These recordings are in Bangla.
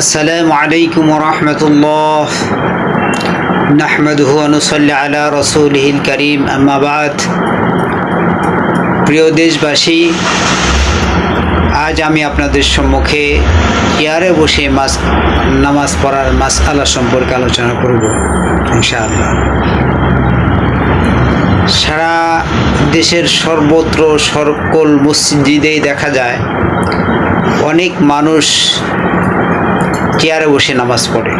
আসসালামু আলাইকুম ওয়া রাহমাতুল্লাহ নাহমাদুহু ওয়া নুসাল্লি আলা রাসূলিহিল কারীম আম্মা বাদ। প্রিয় দেশবাসী, আজ আমি আপনাদের সম্মুখে চেয়ারে বসে নামাজ পড়ার মাসআলা সম্পর্কে আলোচনা করব ইনশাআল্লাহ। সারা দেশের সর্বত্র সকল মসজিদেই দেখা যায় অনেক মানুষ চেয়ারে বসে নামাজ পড়ে,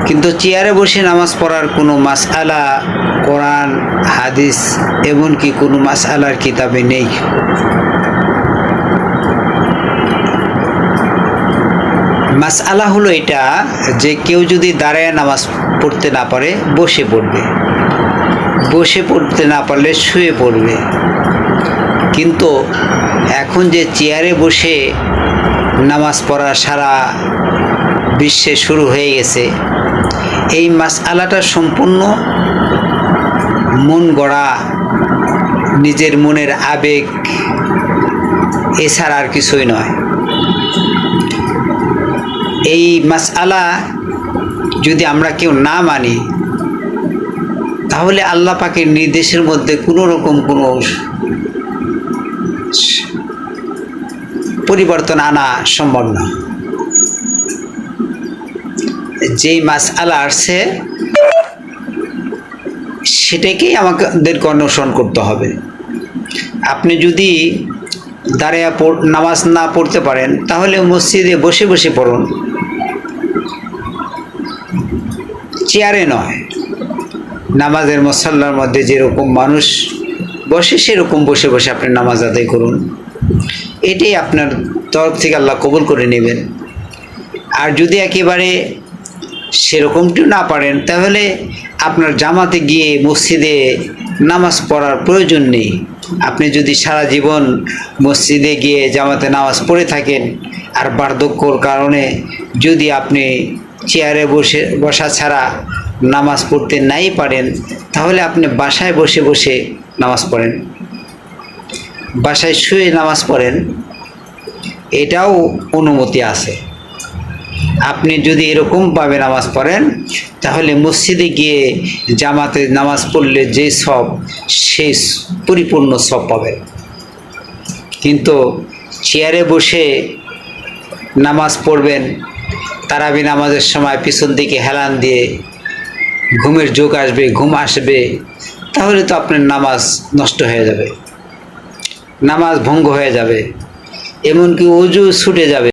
কিন্তু চেয়ারে বসে নামাজ পড়ার কোনো মাসআলা কোরআন হাদিস এমনকি কোনো মাসআলার কিতাবে নেই। মাসআলা হলো এটা যে কেউ যদি দাঁড়ায় নামাজ পড়তে না পারে বসে পড়বে, বসে পড়তে না পারলে শুয়ে পড়বে। কিন্তু এখন যে চেয়ারে বসে নামাজ পড়া সারা বিশ্বে শুরু হয়ে গেছে, এই মাসআলাটা সম্পূর্ণ মন গড়া, নিজের মনের আবেগ, এছাড়া আর কিছুই নয়। এই মাসআলা যদি আমরা কেউ না মানি, তাহলে আল্লাহ পাকের নির্দেশের মধ্যে কোনো রকম কোনো পরিবর্তন আনা সম্ভব না। যেই মাসআলা আসছে সেটাকেই আমাদেরকে অনুসরণ করতে হবে। আপনি যদি দাঁড়িয়ে নামাজ না পড়তে পারেন, তাহলে মসজিদে বসে বসে পড়ুন, চেয়ারে নয়। নামাজের মুসাল্লার মধ্যে যেরকম মানুষ বসে সেরকম বসে বসে আপনি নামাজ আদায় করুন, এটাই আপনার তরফ থেকে আল্লাহ কবুল করে নেবেন। আর যদি একেবারে সেরকমটিও না পারেন, তাহলে আপনার জামাতে গিয়ে মসজিদে নামাজ পড়ার প্রয়োজন নেই। আপনি যদি সারা জীবন মসজিদে গিয়ে জামাতে নামাজ পড়ে থাকেন, আর বার্ধক্যর কারণে যদি আপনি চেয়ারে বসা ছাড়া নামাজ পড়তে নাই পারেন, তাহলে আপনি বাসায় বসে বসে নামাজ পড়েন, বাসায় শুয়ে নামাজ পড়েন, এটাও অনুমতি আছে। আপনি যদি এরকমভাবে নামাজ পড়েন, তাহলে মসজিদে গিয়ে জামাতে নামাজ পড়লে যে সব, সেই পরিপূর্ণ সব পাবেন। কিন্তু চেয়ারে বসে নামাজ পড়বেন, তারাবি নামাজের সময় পিছন দিকে হেলান দিয়ে ঘুমের ঝোঁক আসবে, ঘুম আসবে, তাহলে তো আপনার নামাজ নষ্ট হয়ে যাবে, নামাজ ভঙ্গ হয়ে যাবে, এমনকি ওযু ছুটে যাবে।